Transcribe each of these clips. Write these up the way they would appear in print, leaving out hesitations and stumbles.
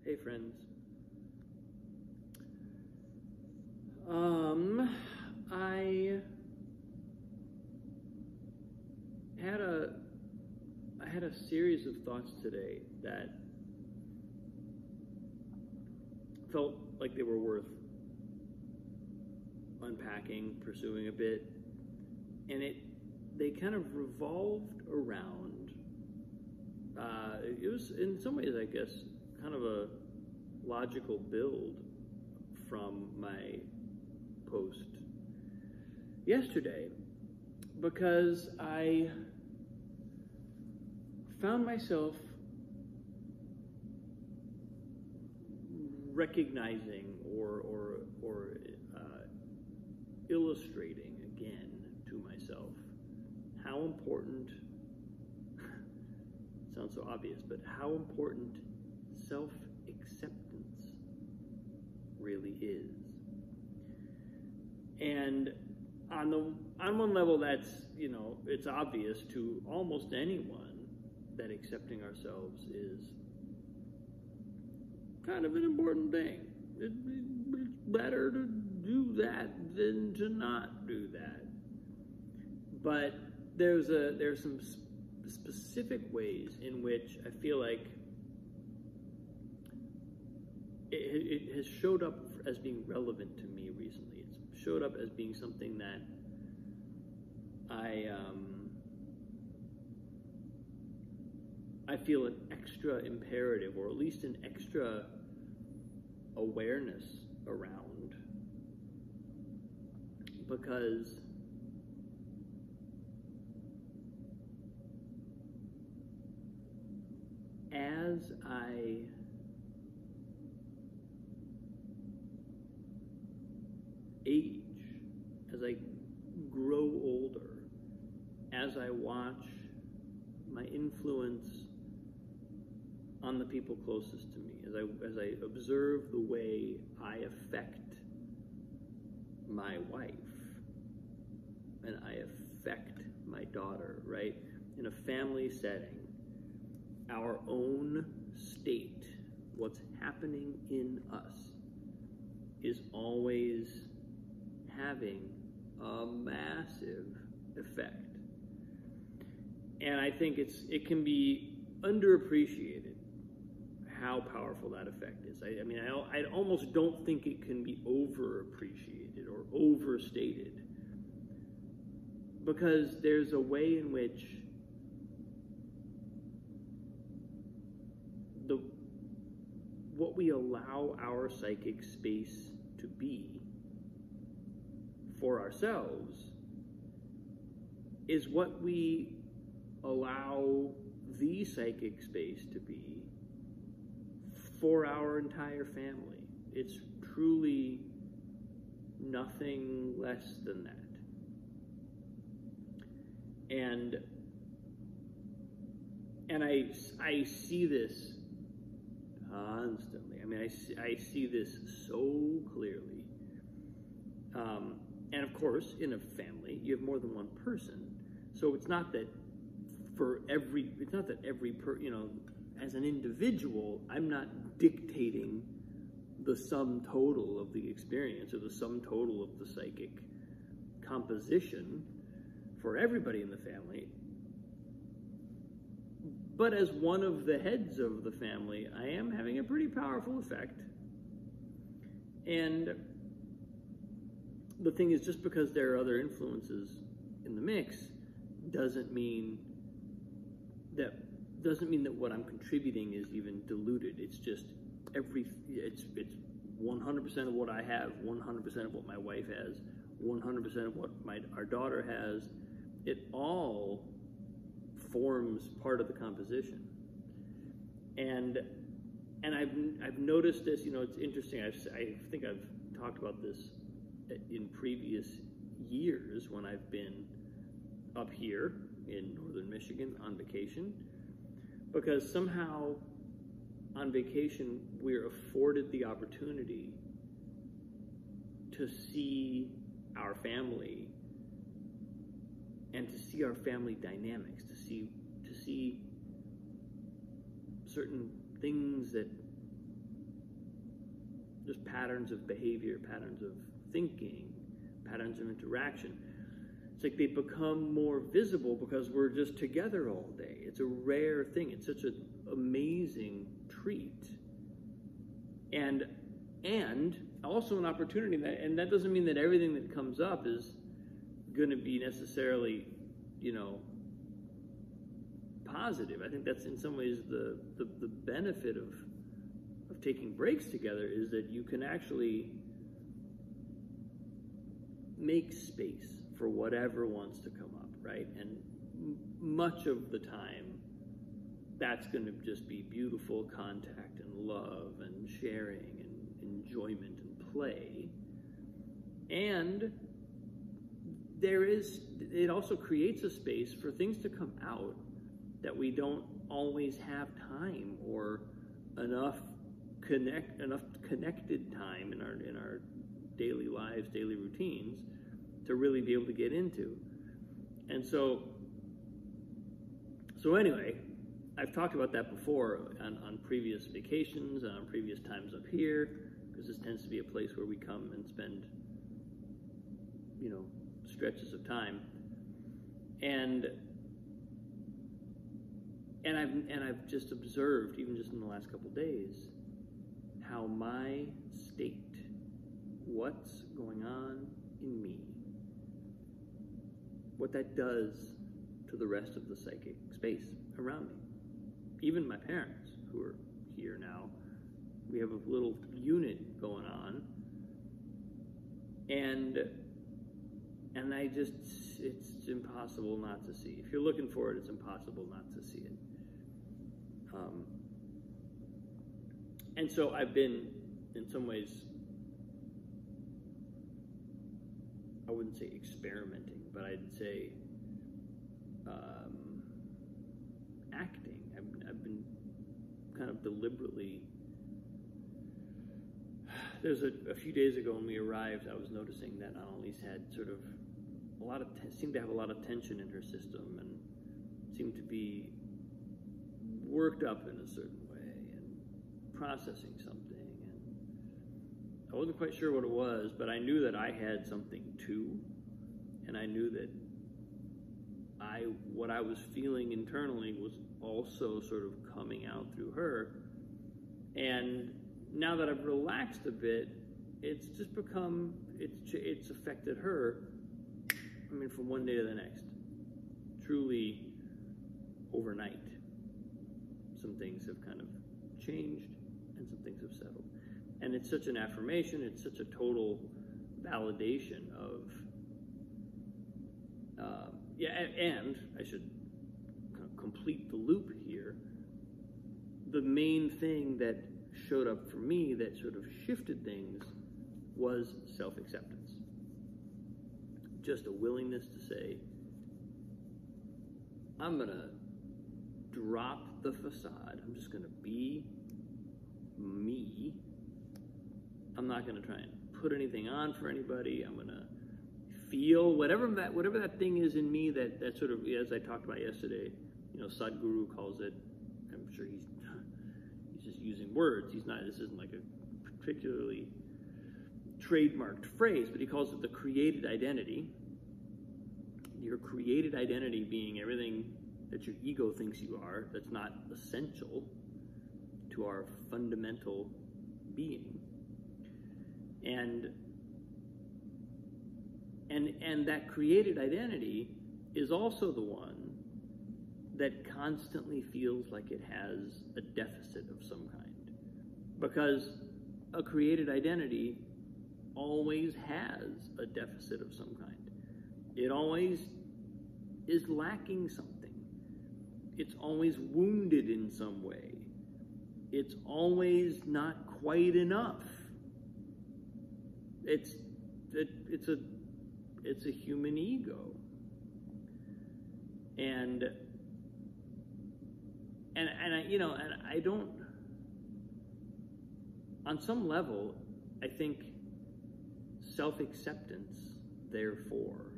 Hey friends. I had a series of thoughts today that felt like they were worth unpacking, pursuing a bit, and they kind of revolved around. It was in some ways, I guess, kind of a logical build from my post yesterday, because I found myself recognizing or illustrating again to myself how important, sounds so obvious, but how important self-acceptance really is. And on one level, that's, it's obvious to almost anyone that accepting ourselves is kind of an important thing. It's better to do that than to not do that. But there's some specific ways in which I feel like it has showed up as being relevant to me recently. It's showed up as being something that I feel an extra imperative, or at least an extra awareness around, because as I age, as I grow older, as I watch my influence on the people closest to me, as I observe the way I affect my wife and I affect my daughter, right? In a family setting, our own state, what's happening in us, is always having a massive effect. And I think it can be underappreciated how powerful that effect is. I almost don't think it can be overappreciated or overstated, because there's a way in which what we allow our psychic space to be for ourselves is what we allow the psychic space to be for our entire family. It's truly nothing less than that. And I see this constantly. I see this so clearly. And of course, in a family, you have more than one person. So it's not that as an individual, I'm not dictating the sum total of the experience or the sum total of the psychic composition for everybody in the family. But as one of the heads of the family, I am having a pretty powerful effect. And the thing is, just because there are other influences in the mix doesn't mean that what I'm contributing is even diluted. It's just it's 100% of what I have, 100% of what my wife has, 100% of what our daughter has. It all forms part of the composition. And I've noticed this. It's interesting. I think I've talked about this in previous years when I've been up here in northern Michigan on vacation, because somehow on vacation we're afforded the opportunity to see our family and to see our family dynamics, to see certain things that just patterns of behavior, patterns of thinking, patterns of interaction. It's like they become more visible because we're just together all day. It's a rare thing. It's such an amazing treat. And also an opportunity and that doesn't mean that everything that comes up is going to be necessarily, positive. I think that's in some ways the benefit of taking breaks together is that you can actually make space for whatever wants to come up, right? And much of the time, that's going to just be beautiful contact and love and sharing and enjoyment and play. And it also creates a space for things to come out that we don't always have time or enough connected time in our daily lives, daily routines, to really be able to get into. And so anyway, I've talked about that before on previous vacations and on previous times up here, because this tends to be a place where we come and spend, stretches of time. And I've just observed, even just in the last couple days, how my state, what's going on in me, what that does to the rest of the psychic space around me. Even my parents, who are here now, we have a little unit going on, and it's impossible not to see. If you're looking for it, it's impossible not to see it. And so I've been, in some ways, I wouldn't say experimenting, but I'd say acting. I've been kind of deliberately. There's a few days ago when we arrived, I was noticing that Annalise had sort of seemed to have a lot of tension in her system and seemed to be worked up in a certain way and processing something. And I wasn't quite sure what it was, but I knew that I had something too, and I knew that what I was feeling internally was also sort of coming out through her. And now that I've relaxed a bit, it's just become, it's affected her, from one day to the next. Truly overnight. Some things have kind of changed and some things have settled. And it's such an affirmation, it's such a total validation of, and I should kind of complete the loop here. The main thing that showed up for me that sort of shifted things was self-acceptance. Just a willingness to say, I'm going to drop the facade. I'm just going to be me. I'm not going to try and put anything on for anybody. I'm going to feel whatever that thing is in me that sort of, as I talked about yesterday, Sadhguru calls it, I'm sure he's just using words. This isn't like a particularly trademarked phrase, but he calls it the created identity. Your created identity being everything that your ego thinks you are, that's not essential to our fundamental being. And that created identity is also the one that constantly feels like it has a deficit of some kind. Because a created identity always has a deficit of some kind. It always is lacking something. It's always wounded in some way. It's always not quite enough. It's a human ego. And I don't, on some level, I think self-acceptance, therefore,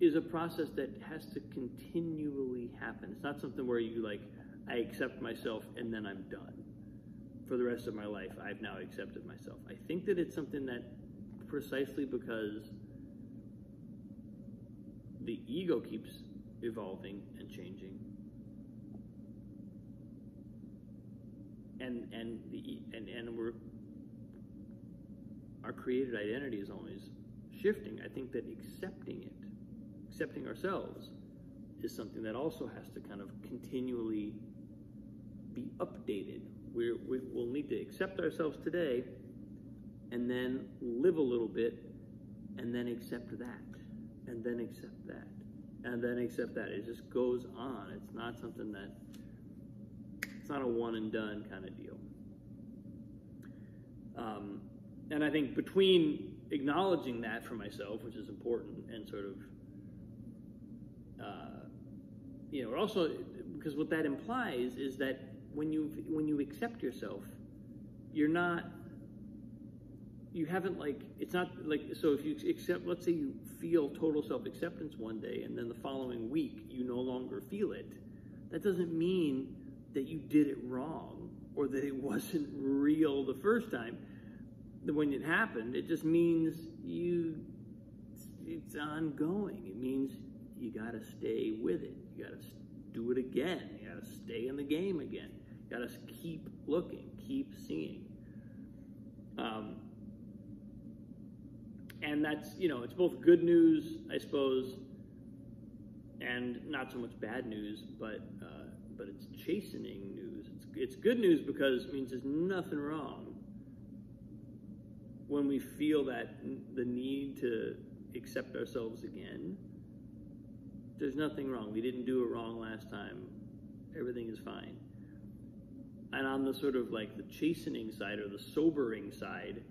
is a process that has to continually happen. It's not something where you I accept myself and then I'm done. For the rest of my life, I've now accepted myself. I think that it's something that, precisely because the ego keeps evolving and changing, and our created identity is always shifting. I think that accepting ourselves, is something that also has to kind of continually be updated. We'll need to accept ourselves today, and then live a little bit, and then accept that, and then accept that, and then accept that. It just goes on. It's not something that, it's not a one and done kind of deal. And I think between acknowledging that for myself, which is important, and sort of, it also, because what that implies is that when you accept yourself, you haven't, like, it's not like, so if you accept, let's say you feel total self-acceptance one day, and then the following week you no longer feel it, that doesn't mean that you did it wrong, or that it wasn't real the first time when it happened. It just means it's ongoing. It means you gotta stay with it. You gotta do it again. You gotta stay in the game again. You gotta keep looking, keep seeing. And that's, it's both good news, I suppose, and not so much bad news, but it's chastening news. It's good news because it means there's nothing wrong when we feel that the need to accept ourselves again. There's nothing wrong. We didn't do it wrong last time. Everything is fine. And on the sort of like the chastening side, or the sobering side,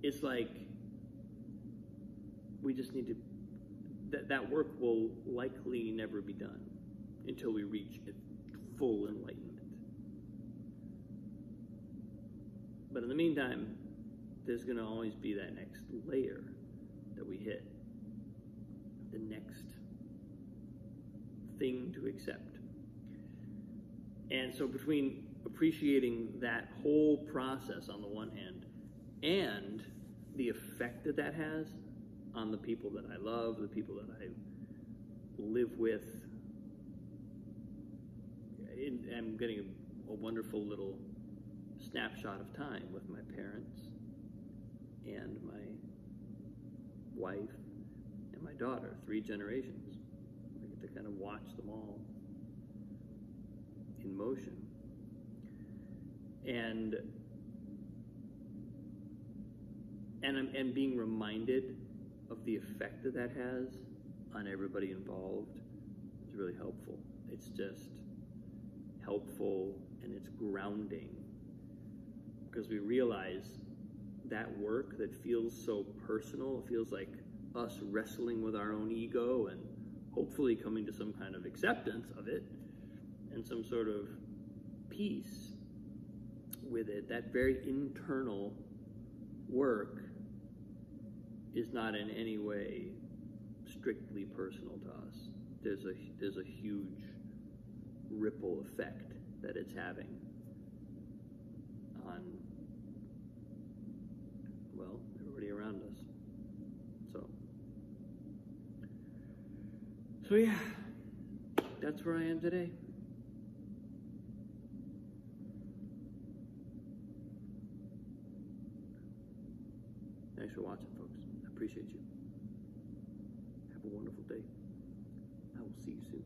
it's like we just need to, that work will likely never be done until we reach full enlightenment. But in the meantime, there's going to always be that next layer that we hit, the next thing to accept. And so between appreciating that whole process on the one hand, and the effect that that has on the people that I love, the people that I live with, I'm getting a wonderful little snapshot of time with my parents and my wife and my daughter, 3 generations. I get to kind of watch them all in motion. And being reminded of the effect that that has on everybody involved is really helpful. It's just helpful, and it's grounding, because we realize that work that feels so personal, it feels like us wrestling with our own ego and hopefully coming to some kind of acceptance of it and some sort of peace with it. That very internal work is not in any way strictly personal to us. There's a huge ripple effect that it's having on, well, everybody around us. So yeah, that's where I am today. Thanks for watching, folks. I appreciate you. Have a wonderful day. I will see you soon.